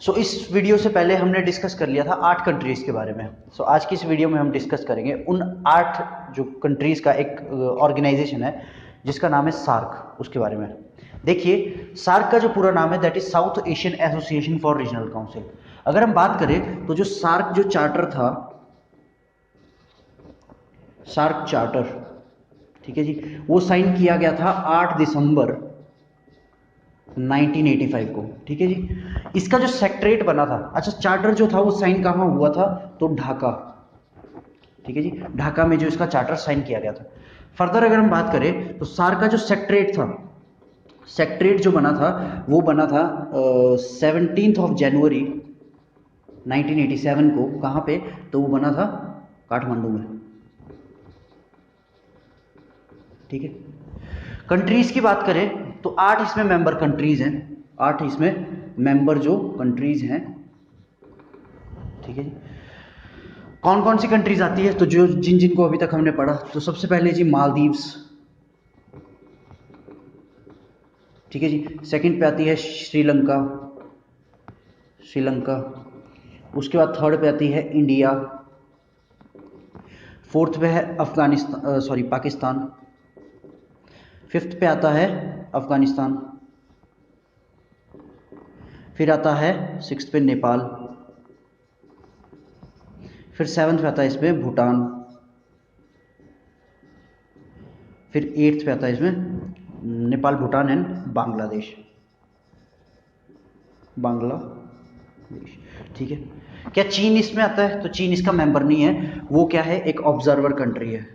इस वीडियो से पहले हमने डिस्कस कर लिया था 8 कंट्रीज़ के बारे में। आज की इस वीडियो में हम डिस्कस करेंगे उन 8 जो कंट्रीज़ का एक ऑर्गेनाइजेशन है जिसका नाम है सार्क, उसके बारे में। देखिए, सार्क का जो पूरा नाम है that is south Asian association for regional council. अगर हम बात करें तो जो सार्क जो चार्टर था, सार्क चार्टर, ठीक है जी, वो साइन किया गया था 8 दिसंबर 1985 को, ठीक है जी। इसका जो सेक्रेटरीट बना था, अच्छा चार्टर जो था वो साइन कहाँ हुआ था, तो ढाका, ठीक है जी, ढाका में जो इसका चार्टर साइन किया गया था। फर्दर अगर हम बात करें तो सार्क का जो सेक्रेटरीट था, सेक्रेटरीट जो बना था वो बना था 17 जनवरी 1987 को। कहाँ पे, तो वो बना था काठमांडू में, ठीक है। कंट्रीज की बात करें तो 8 इसमें मेंबर कंट्रीज हैं, 8 इसमें मेंबर जो कंट्रीज हैं, ठीक है जी। कौन कौन सी कंट्रीज आती है, तो जो जिनको अभी तक हमने पढ़ा, तो सबसे पहले जी मालदीव्स, ठीक है जी। सेकंड पे आती है श्रीलंका, श्रीलंका। उसके बाद थर्ड पे आती है इंडिया, फोर्थ पे है अफगानिस्तान, पाकिस्तान। फिफ्थ पे आता है अफगानिस्तान, फिर आता है सिक्स्थ पे नेपाल, फिर सेवन्थ पे आता है इसमें भूटान, फिर एट्थ पे आता है इसमें नेपाल, भूटान एंड बांग्लादेश, बांग्लादेश, ठीक है। क्या चीन इसमें आता है, तो चीन इसका मेंबर नहीं है, वो क्या है, एक ऑब्जर्वर कंट्री है,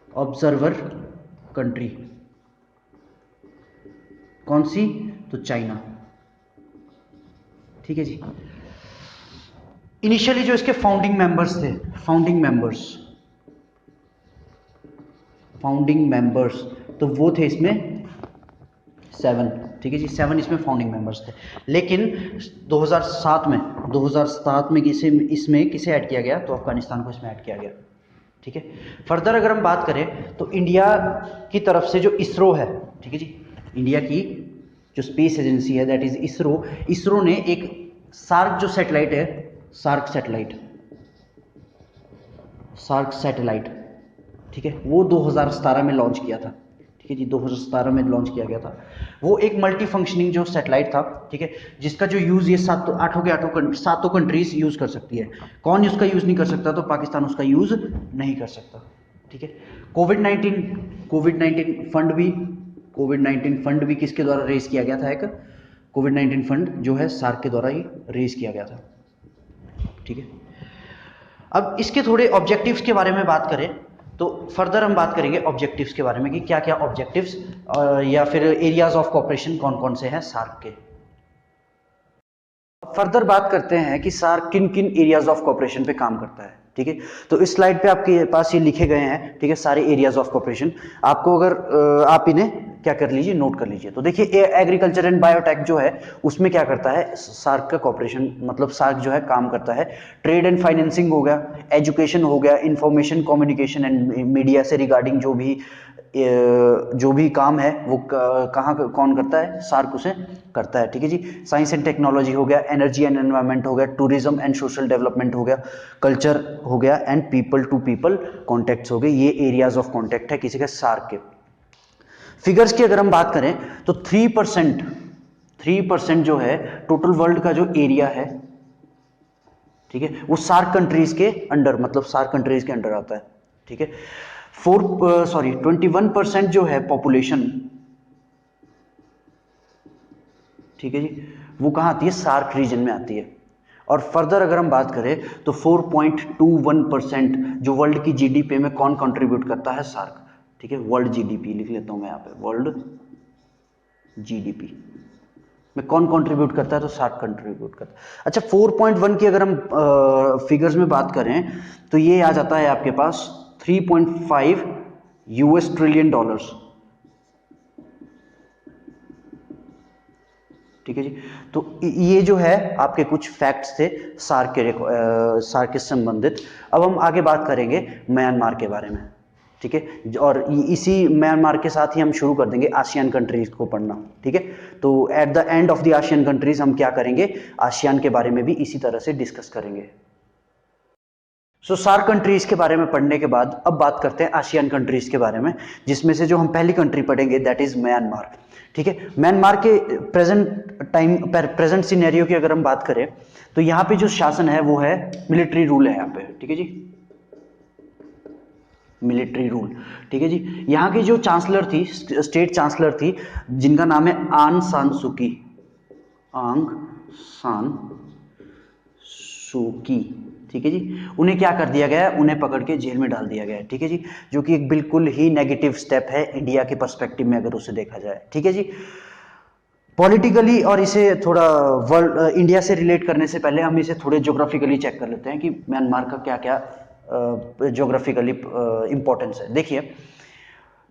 ऑब्जर्वर कंट्री। कौन सी, तो चाइना, ठीक है जी। इनिशियली जो इसके फाउंडिंग मेंबर्स थे, फाउंडिंग मेंबर्स, तो वो थे इसमें 7, ठीक है जी, 7 इसमें फाउंडिंग मेंबर्स थे। लेकिन 2007 में इसमें किसे ऐड किया गया, तो अफगानिस्तान को इसमें ऐड किया गया, ठीक है। फर्दर अगर हम बात करें तो इंडिया की तरफ से जो इसरो है, ठीक है जी, इंडिया की जो स्पेस एजेंसी है दैट इज इसरो, इसरो ने एक सार्क जो सैटेलाइट है, सार्क सैटेलाइट, ठीक है, वो 2017 में लॉन्च किया था, ठीक है जी, 2017 में लॉन्च किया गया था। वो एक मल्टी फंक्शनिंग जो सैटेलाइट था, ठीक है, जिसका जो यूज़ ये सातों कंट्रीज यूज़ कर सकती है। कौन उसका यूज़ नहीं कर सकता, तो पाकिस्तान उसका यूज़ नहीं कर सकता, ठीक है। कोविड 19 फंड भी किसके द्वारा रेज किया गया था, एक कोविड 19 फंड जो है सार्क के द्वारा ही रेज किया गया था, ठीक है। अब इसके थोड़े ऑब्जेक्टिव्स के बारे में बात करें तो फर्दर हम बात करेंगे ऑब्जेक्टिव्स के बारे में कि क्या क्या ऑब्जेक्टिव्स या फिर एरियाज ऑफ कोऑपरेशन कौन कौन से हैं सार्क के। फर्दर बात करते हैं कि सार्क किन किन एरियाज ऑफ कोऑपरेशन पे काम करता है, ठीक है। तो इस स्लाइड पे आपके पास ये लिखे गए हैं, ठीक है, सारे एरियाज ऑफ कोऑपरेशन। आपको अगर आप इन्हें क्या कर लीजिए, नोट कर लीजिए। तो देखिए, एग्रीकल्चर एंड बायोटेक जो है उसमें क्या करता है सार्क का कोऑपरेशन, मतलब सार्क जो है काम करता है ट्रेड एंड फाइनेंसिंग हो गया, एजुकेशन हो गया, इंफॉर्मेशन कम्युनिकेशन एंड मीडिया से रिगार्डिंग जो भी काम है वो कहाँ कौन करता है, सार्क उसे करता है, ठीक है जी। साइंस एंड टेक्नोलॉजी हो गया, एनर्जी एंड एनवायरनमेंट हो गया, टूरिज्म एंड सोशल डेवलपमेंट हो गया, कल्चर हो गया and people to people contacts हो गए। ये एरियाज ऑफ कॉन्टेक्ट है किसी के सार्क के। फिगर्स की अगर हम बात करें तो 3% जो है टोटल वर्ल्ड का जो एरिया है, ठीक है, वो सार्क कंट्रीज के अंडर, मतलब सार्क कंट्रीज के अंडर आता है, ठीक है। 21% जो है पॉपुलेशन, ठीक है जी, वो कहाँ आती है, सार्क रीजन में आती है। और फर्दर अगर हम बात करें तो 4.21% जो वर्ल्ड की जीडीपी में कौन कंट्रीब्यूट करता है, सार्क, ठीक है। वर्ल्ड जीडीपी लिख लेता हूं मैं यहाँ पे, वर्ल्ड जीडीपी में कौन कंट्रीब्यूट करता है, तो सार्क कंट्रीब्यूट करता है। अच्छा, 4.1 की अगर हम फिगर्स में बात करें तो ये आ जाता है आपके पास 3.5 यूएस ट्रिलियन डॉलर्स, ठीक है जी। तो ये जो है आपके कुछ फैक्ट्स थे सार्क के संबंधित। अब हम आगे बात करेंगे म्यांमार के बारे में, ठीक है। ठीक है। और इसी म्यांमार के साथ ही हम शुरू कर देंगे आसियान कंट्रीज को पढ़ना, ठीक है। तो at the end of the ASEAN countries हम क्या करेंगे, आसियान के बारे में भी इसी तरह से डिस्कस करेंगे। सो सार्क कंट्रीज के बारे में पढ़ने के बाद अब बात करते हैं आसियान कंट्रीज के बारे में, जिसमें से जो हम पहली कंट्री पढ़ेंगे दैट इज म्यांमार, ठीक है। म्यांमार के प्रेजेंट सिनेरियो की अगर हम बात करें तो यहाँ पे जो शासन है वो है मिलिट्री रूल है यहाँ पे, ठीक है जी, मिलिट्री रूल, ठीक है जी। यहाँ की जो चांसलर थी, स्टेट चांसलर थी, जिनका नाम है आंग सान सूकी, आंग सान सूकी, ठीक है जी। उन्हें क्या कर दिया गया है, उन्हें पकड़ के जेल में डाल दिया गया है, ठीक है जी, जो कि एक बिल्कुल ही नेगेटिव स्टेप है इंडिया के पर्सपेक्टिव में अगर उसे देखा जाए, ठीक है जी। पॉलिटिकली और इसे थोड़ा वर्ल्ड इंडिया से रिलेट करने से पहले हम इसे थोड़े ज्योग्राफिकली चेक कर लेते हैं कि म्यांमार का क्या क्या ज्योग्राफिकली इंपॉर्टेंस है। देखिए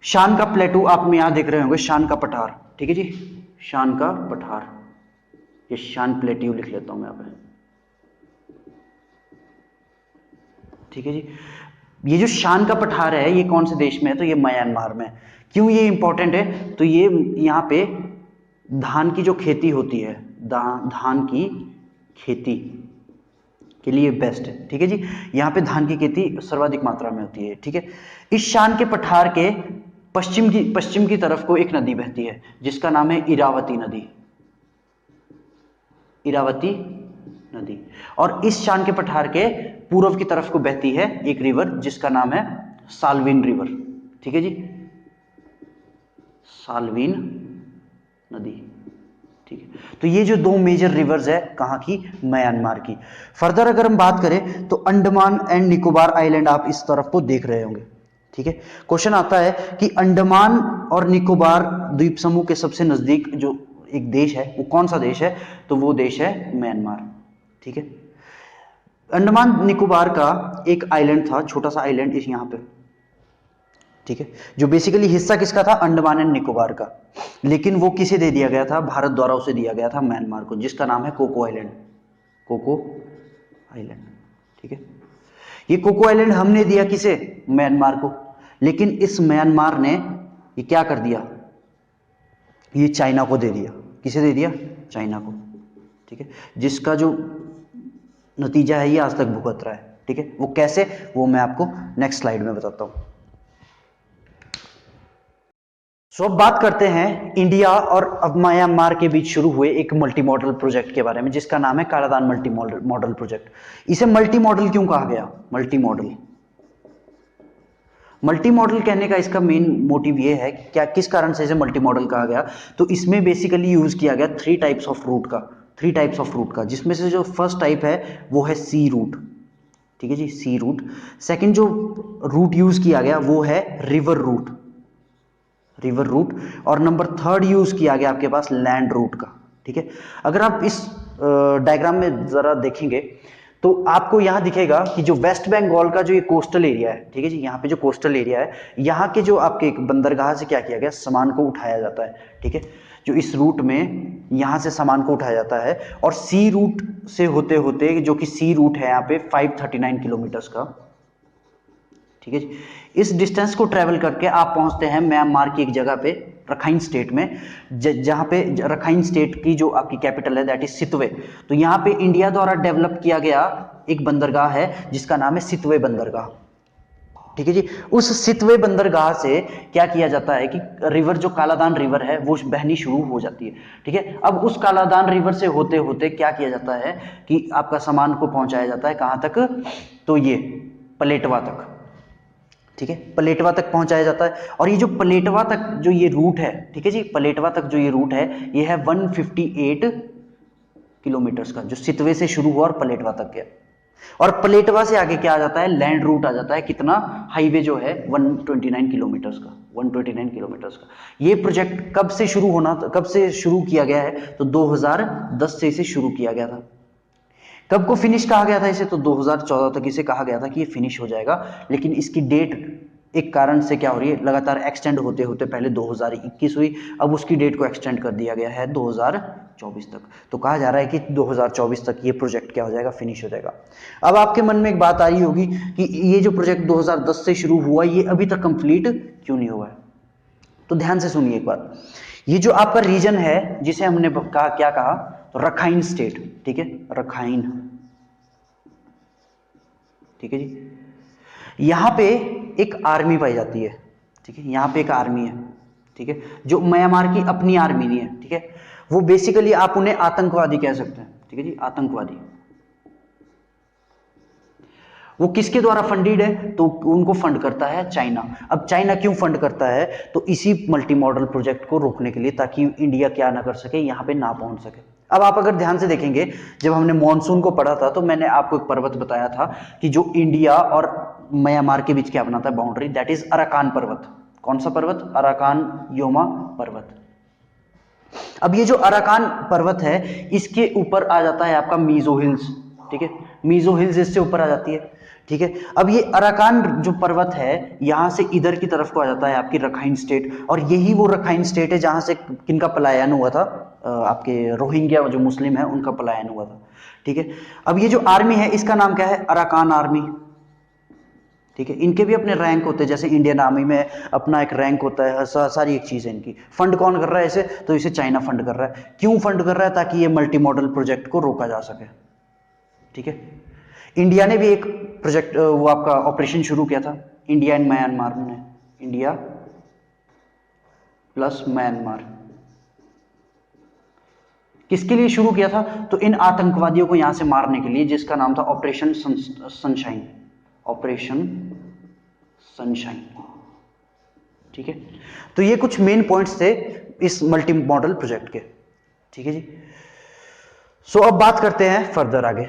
शान का प्लेटू आप यहाँ देख रहे होंगे, शान का पठार, ठीक है जी, शान का पठार, ये शान प्लेट्यू लिख लेता हूं मैं यहाँ पे, ठीक है जी। ये जो शान का पठार है ये कौन से देश में है, तो ये म्यांमार में। क्यों ये इंपॉर्टेंट है, तो ये यहाँ पे धान की जो खेती होती है, धान की खेती के लिए बेस्ट है, ठीक है जी। यहाँ पे धान की खेती सर्वाधिक मात्रा में होती है, ठीक है। इस शान के पठार के पश्चिम की तरफ को एक नदी बहती है जिसका नाम है इरावती नदी, इरावती नदी। और इस शान के पठार के पूर्व की तरफ को बहती है एक रिवर जिसका नाम है साल्विन रिवर, ठीक है जी, साल्विन नदी, ठीक है। तो ये जो दो मेजर रिवर्स है कहाँ की, म्यांमार की। फर्दर अगर हम बात करें तो अंडमान एंड निकोबार आइलैंड आप इस तरफ को देख रहे होंगे, ठीक है। क्वेश्चन आता है कि अंडमान और निकोबार द्वीप समूह के सबसे नजदीक जो एक देश है वो कौन सा देश है, तो वो देश है म्यांमार, ठीक है। अंडमान निकोबार का एक आइलैंड था, छोटा सा आइलैंड इस यहाँ पे, ठीक है, जो बेसिकली हिस्सा किसका था, अंडमान एंड निकोबार का, लेकिन वो किसे दे दिया गया था, भारत द्वारा उसे दिया गया था म्यांमार को, जिसका नाम है कोको आइलैंड, कोको आइलैंड, ठीक है। ये कोको आइलैंड हमने दिया किसे, म्यांमार को, लेकिन इस म्यांमार ने ये क्या कर दिया, ये चाइना को दे दिया, किसे दे दिया, चाइना को, ठीक है, जिसका जो नतीजा है ये आज तक भुगत रहा है, ठीक है। वो कैसे, वो मैं आपको नेक्स्ट स्लाइड में बताता हूं। सो अब बात करते हैं इंडिया और अब म्यांमार के बीच शुरू हुए एक मल्टी मॉडल प्रोजेक्ट के बारे में जिसका नाम है कालादान मल्टी मॉडल प्रोजेक्ट। इसे मल्टी मॉडल क्यों कहा गया, मल्टी मॉडल, मल्टी मॉडल कहने का इसका मेन मोटिव ये है कि क्या किस कारण से इसे मल्टी मॉडल कहा गया, तो इसमें बेसिकली यूज किया गया थ्री टाइप्स ऑफ रूट का, जिसमें से जो फर्स्ट टाइप है वो है सी रूट, ठीक है जी, सी रूट। सेकंड जो रूट यूज किया गया वो है रिवर रूट, और नंबर थर्ड यूज किया गया आपके पास लैंड रूट का, ठीक है। अगर आप इस डायग्राम में जरा देखेंगे तो आपको यहां दिखेगा कि जो वेस्ट बंगाल का जो ये कोस्टल एरिया है, ठीक है जी, यहाँ पे जो कोस्टल एरिया है, यहाँ के जो आपके बंदरगाह से क्या किया गया, सामान को उठाया जाता है, ठीक है। जो इस रूट में यहाँ से सामान को उठाया जाता है और सी रूट से होते होते, जो कि सी रूट है यहाँ पे 539 किलोमीटर्स का, ठीक है जी, इस डिस्टेंस को ट्रेवल करके आप पहुंचते हैं म्यांमार की एक जगह पे, रखाइन स्टेट में, जहां पे रखाइन स्टेट की जो आपकी कैपिटल है दैट इज सितवे। तो यहाँ पे इंडिया द्वारा डेवलप किया गया एक बंदरगाह है जिसका नाम है सितवे बंदरगाह, ठीक है जी। उस सितवे बंदरगाह से क्या किया जाता है कि रिवर जो कालादान रिवर है वो बहनी शुरू हो जाती है, ठीक है। अब उस कालादान रिवर से होते होते क्या किया जाता है कि आपका सामान को पहुंचाया जाता है कहां तक, तो ये पलेटवा तक, ठीक है, पलेटवा तक पहुंचाया जाता है। और ये जो पलेटवा तक जो ये रूट है, ठीक है जी, पलेटवा तक जो ये रूट है ये है 158 किलोमीटर्स का, जो सितवे से शुरू हुआ और पलेटवा तक गया। और पलेटवा से आगे क्या आ जाता है, लैंड रूट आ जाता है, कितना, हाईवे जो है 129 किलोमीटर्स का, 129 किलोमीटर्स का। ये प्रोजेक्ट कब से शुरू किया गया है, तो 2010 से इसे शुरू किया गया था। कब को फिनिश कहा गया था इसे, तो 2014 तक इसे कहा गया था कि ये फिनिश हो जाएगा, लेकिन इसकी डेट एक कारण से क्या हो रही है, लगातार एक्सटेंड होते होते पहले 2021 हुई, अब उसकी डेट को एक्सटेंड कर दिया गया है 2024 तक। तो कहा जा रहा है कि 2024 तक ये प्रोजेक्ट क्या हो जाएगा, फिनिश हो जाएगा। अब आपके मन में एक बात आ रही होगी कि ये जो प्रोजेक्ट 2010 से शुरू हुआ ये अभी तक कंप्लीट क्यों नहीं हुआ है। तो ध्यान से सुनिए एक बात, ये जो आपका रीजन है जिसे हमने कहा, क्या कहा, तो रखाइन स्टेट, ठीक है, रखाइन, ठीक है जी। यहां पे एक आर्मी पाई जाती है, ठीक है, यहां पे एक आर्मी है, ठीक है, जो म्यांमार की अपनी आर्मी नहीं है, ठीक है, वो बेसिकली आप उन्हें आतंकवादी कह सकते हैं, ठीक है जी, आतंकवादी। वो किसके द्वारा फंडेड है, तो उनको फंड करता है चाइना। अब चाइना क्यों फंड करता है, तो इसी मल्टी मॉडल प्रोजेक्ट को रोकने के लिए, ताकि इंडिया क्या ना कर सके, यहां पे ना पहुंच सके। अब आप अगर ध्यान से देखेंगे, जब हमने मॉनसून को पढ़ा था तो मैंने आपको एक पर्वत बताया था कि जो इंडिया और म्यांमार के बीच क्या बनाता है बाउंड्री, दैट इज अराकान पर्वत। कौन सा पर्वत, अराकान योमा पर्वत। अब ये जो अराकान पर्वत है इसके ऊपर आ जाता है आपका मीजो हिल्स, ठीक है, मीजो हिल्स इससे ऊपर आ जाती है, ठीक है। अब ये अराकान जो पर्वत है यहां से इधर की तरफ को आ जाता है आपकी रखाइन स्टेट, और यही वो रखाइन स्टेट है जहां से किनका पलायन हुआ था, आपके रोहिंग्या जो मुस्लिम है उनका पलायन हुआ था, ठीक है। अब ये जो आर्मी है इसका नाम क्या है, अराकान आर्मी, ठीक है। इनके भी अपने रैंक होते हैं, जैसे इंडियन आर्मी में अपना एक रैंक होता है, सारी एक चीज है इनकी। फंड कौन कर रहा है इसे, तो इसे चाइना फंड कर रहा है। क्यों फंड कर रहा है, ताकि ये मल्टी मॉडल प्रोजेक्ट को रोका जा सके, ठीक है। इंडिया ने भी एक प्रोजेक्ट, वो आपका ऑपरेशन शुरू किया था, इंडिया एंड म्यांमार ने, इंडिया प्लस म्यांमार, किसके लिए शुरू किया था, तो इन आतंकवादियों को यहां से मारने के लिए, जिसका नाम था ऑपरेशन सनशाइन, ऑपरेशन सनशाइन, ठीक है। तो ये कुछ मेन पॉइंट्स थे इस मल्टी मॉडल प्रोजेक्ट के, ठीक है जी। सो अब बात करते हैं फर्दर आगे।